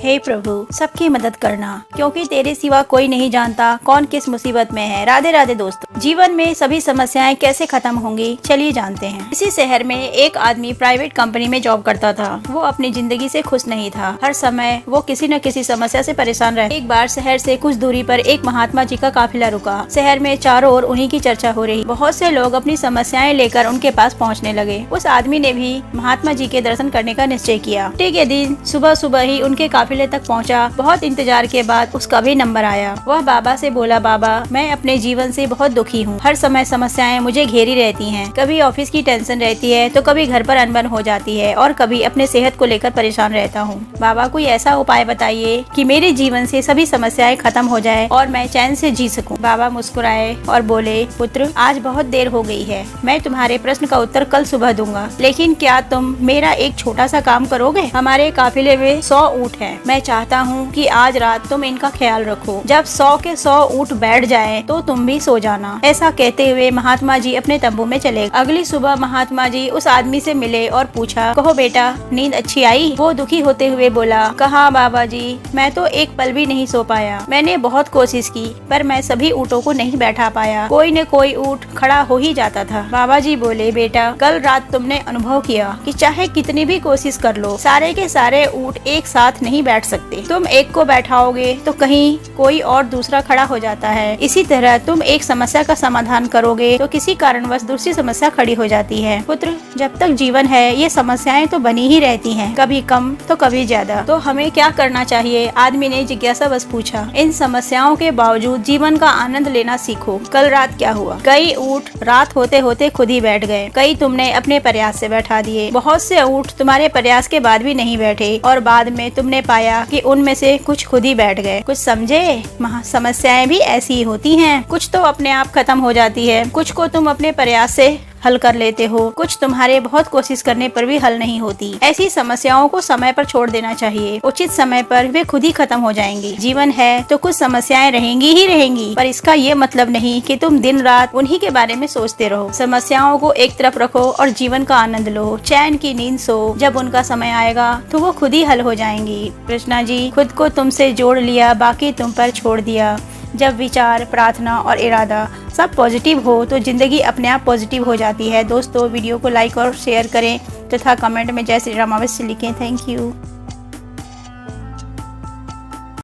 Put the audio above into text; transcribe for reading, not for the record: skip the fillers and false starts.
हे प्रभु, सबकी मदद करना, क्योंकि तेरे सिवा कोई नहीं जानता कौन किस मुसीबत में है। राधे राधे दोस्तों। जीवन में सभी समस्याएं कैसे खत्म होंगी, चलिए जानते हैं। इसी शहर में एक आदमी प्राइवेट कंपनी में जॉब करता था। वो अपनी जिंदगी से खुश नहीं था। हर समय वो किसी न किसी समस्या से परेशान रहे। एक बार शहर से कुछ दूरी पर एक महात्मा जी का काफिला रुका। शहर में चारों ओर उन्हीं की चर्चा हो रही। बहुत से लोग अपनी समस्याएं लेकर उनके पास पहुँचने लगे। उस आदमी ने भी महात्मा जी के दर्शन करने का निश्चय किया। छुट्टी के दिन सुबह सुबह ही उनके काफिले तक पहुंचा। बहुत इंतजार के बाद उसका भी नंबर आया। वह बाबा से बोला, बाबा मैं अपने जीवन से बहुत दुखी हूँ। हर समय समस्याएं मुझे घेरी रहती हैं। कभी ऑफिस की टेंशन रहती है तो कभी घर पर अनबन हो जाती है और कभी अपने सेहत को लेकर परेशान रहता हूँ। बाबा कोई ऐसा उपाय बताइए कि मेरे जीवन से सभी समस्याएं खत्म हो जाए और मैं चैन से जी सकूं। बाबा मुस्कुराए और बोले, पुत्र आज बहुत देर हो गई है। मैं तुम्हारे प्रश्न का उत्तर कल सुबह दूंगा, लेकिन क्या तुम मेरा एक छोटा सा काम करोगे? हमारे काफिले में 100 ऊँट हैं। मैं चाहता हूँ कि आज रात तुम इनका ख्याल रखो। जब 100 के 100 ऊँट बैठ जाएं, तो तुम भी सो जाना। ऐसा कहते हुए महात्मा जी अपने तंबू में चले। अगली सुबह महात्मा जी उस आदमी से मिले और पूछा, कहो बेटा नींद अच्छी आई? वो दुखी होते हुए बोला, कहा बाबा जी, मैं तो एक पल भी नहीं सो पाया। मैंने बहुत कोशिश की पर मैं सभी ऊँटों को नहीं बैठा पाया। कोई न कोई ऊँट खड़ा हो ही जाता था। बाबा जी बोले, बेटा कल रात तुमने अनुभव किया कि चाहे कितनी भी कोशिश कर लो, सारे के सारे ऊँट एक साथ नहीं बैठ सकते। तुम एक को बैठाओगे तो कहीं कोई और दूसरा खड़ा हो जाता है। इसी तरह तुम एक समस्या का समाधान करोगे तो किसी कारणवश दूसरी समस्या खड़ी हो जाती है। पुत्र जब तक जीवन है ये समस्याएं तो बनी ही रहती हैं, कभी कम तो कभी ज्यादा। तो हमें क्या करना चाहिए? आदमी ने जिज्ञासा बस पूछा। इन समस्याओं के बावजूद जीवन का आनंद लेना सीखो। कल रात क्या हुआ? कई ऊँट रात होते होते खुद ही बैठ गए। कई तुमने अपने प्रयास से बैठा दिए। बहुत से ऊँट तुम्हारे प्रयास के बाद भी नहीं बैठे और बाद में तुमने पाया कि उनमें से कुछ खुद ही बैठ गए। कुछ समझे? समस्याएं भी ऐसी ही होती हैं। कुछ तो अपने आप खत्म हो जाती है, कुछ को तुम अपने प्रयास से हल कर लेते हो, कुछ तुम्हारे बहुत कोशिश करने पर भी हल नहीं होती। ऐसी समस्याओं को समय पर छोड़ देना चाहिए। उचित समय पर वे खुद ही खत्म हो जाएंगी। जीवन है तो कुछ समस्याएं रहेंगी ही रहेंगी, पर इसका ये मतलब नहीं कि तुम दिन रात उन्हीं के बारे में सोचते रहो। समस्याओं को एक तरफ रखो और जीवन का आनंद लो। चैन की नींद सो। जब उनका समय आएगा तो वो खुद ही हल हो जाएंगी। कृष्णा जी, खुद को तुमसे जोड़ लिया, बाकी तुम पर छोड़ दिया। जब विचार, प्रार्थना और इरादा सब पॉजिटिव हो तो जिंदगी अपने आप पॉजिटिव हो जाती है। दोस्तों वीडियो को लाइक और शेयर करें तथा कमेंट में जय श्री राम अवश्य लिखें। Thank you.